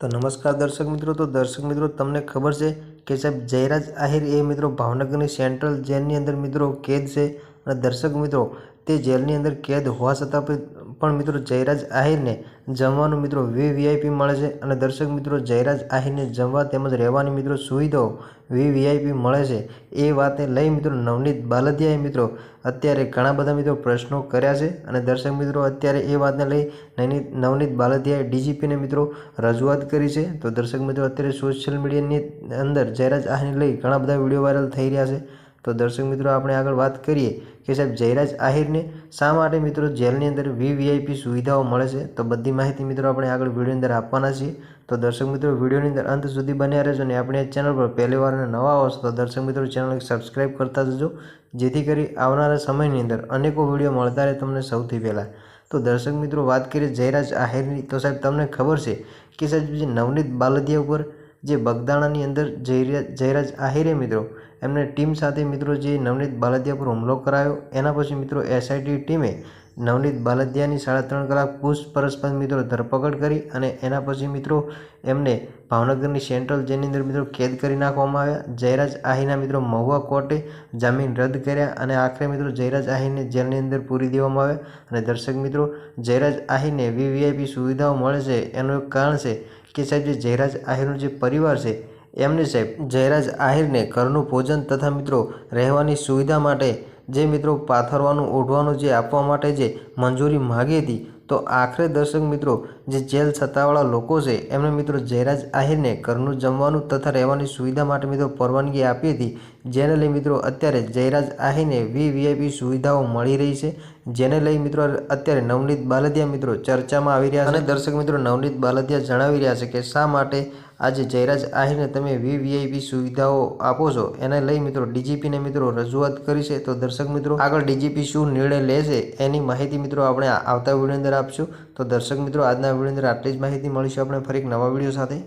તો નમસ્કાર દર્શક મિત્રો। તો દર્શક મિત્રો તમને ખબર છે કે સાહેબ જયરાજ આહિર એ મિત્રો ભાવનગરની સેન્ટ્રલ જેલની અંદર મિત્રો કેદ છે। અને દર્શક મિત્રો તે જેલની અંદર કેદ હોવા છતાં પણ મિત્રો જયરાજ આહિરને જમવાનું મિત્રો વીવીઆઈપી મળે છે। અને દર્શક મિત્રો જયરાજ આહિરને જમવા તેમજ રહેવાની મિત્રો સુવિધાઓ વીવીઆઈપી મળે છે। એ વાતને લઈ મિત્રો નવનીત બાલદિયાએ મિત્રો અત્યારે ઘણા બધા મિત્રો પ્રશ્નો કર્યા છે। અને દર્શક મિત્રો અત્યારે એ વાતને લઈ નવનીત બાલદિયાએ ડીજીપીને મિત્રો રજૂઆત કરી છે। તો દર્શક મિત્રો અત્યારે સોશિયલ મીડિયાની અંદર જયરાજ આહિરને લઈ ઘણા બધા વિડીયો વાયરલ થઈ રહ્યા છે। તો દર્શક મિત્રો આપણે આગળ વાત કરીએ કે સાહેબ જયરાજ આહિરને શા માટે મિત્રો જેલની અંદર વીવીઆઈપી સુવિધાઓ મળે છે। તો બધી માહિતી મિત્રો આપણે આગળ વિડીયોની અંદર આપવાના છીએ। તો દર્શક મિત્રો વિડીયોની અંદર અંત સુધી બન્યા રહેજો અને આપણે આ ચેનલ પર પહેલી વાર નવા આવશો તો દર્શક મિત્રો ચેનલ સબસ્ક્રાઈબ કરતા જજો, જેથી કરી આવનારા સમયની અંદર અનેકો વિડીયો મળતા રહે તમને સૌથી પહેલાં। તો દર્શક મિત્રો વાત કરીએ જયરાજ આહિરની, તો સાહેબ તમને ખબર છે કે સાહેબ જે નવનીત બાલદિયા ઉપર જે બગદાણાની અંદર જયરાજ આહિરે મિત્રો એમને ટીમ સાથે મિત્રો જે નવનીત બાલદિયા પર હુમલો કરાયો, એના પછી મિત્રો એસઆઈટી ટીમે નવનીત બાલદિયાની 3.5 કલાક પૂછપરછ બાદ મિત્રો ધરપકડ કરી અને એના પછી મિત્રો એમને ભાવનગરની સેન્ટ્રલ જેલની અંદર મિત્રો કેદ કરી નાખવામાં આવ્યા। જયરાજ આહિરના મિત્રો મહુવા કોર્ટે જામીન રદ કર્યા અને આખરે મિત્રો જયરાજ આહિરને જેલની અંદર પૂરી દેવામાં આવ્યા। અને દર્શક મિત્રો જયરાજ આહિરને વીવીઆઈપી સુવિધાઓ મળે છે એનું એક કારણ છે કે સાહેબ જે જયરાજ આહિરનો જે પરિવાર છે એમને સાહેબ જયરાજ આહિરને ઘરનું ભોજન તથા મિત્રો રહેવાની સુવિધા માટે જે મિત્રો પાથરવાનું ઓઢવાનું જે આપવા માટે જે મંજૂરી માગી હતી, તો આખરે દર્શક મિત્રો જે જેલ સત્તાવાળા લોકો છે એમને મિત્રો જયરાજ આહિરને ઘરનું જમવાનું તથા રહેવાની સુવિધા માટે મિત્રો પરવાનગી આપી હતી, જેને લઈ મિત્રો અત્યારે જયરાજ આહિરને વીવીઆઈપી સુવિધાઓ મળી રહી છે। જેને લઈ મિત્રો અત્યારે નવનીત બાલદિયા મિત્રો ચર્ચામાં આવી રહ્યા છે। અને દર્શક મિત્રો નવનીત બાલદિયા જણાવી રહ્યા છે કે શા માટે આજે જયરાજ આહિરને તમે વીવીઆઈપી સુવિધાઓ આપો છો, એને લઈ મિત્રો ડીજીપીને મિત્રો રજૂઆત કરી છે। તો દર્શક મિત્રો આગળ ડીજીપી શું નિર્ણય લે છે એની માહિતી મિત્રો આપણે આવતા વિડીયો અંદર આપશું। તો દર્શક મિત્રો આજના વિડીયો અંદર આટલી જ માહિતી, મળીશું આપણે ફરી એક નવા વિડીયો સાથે।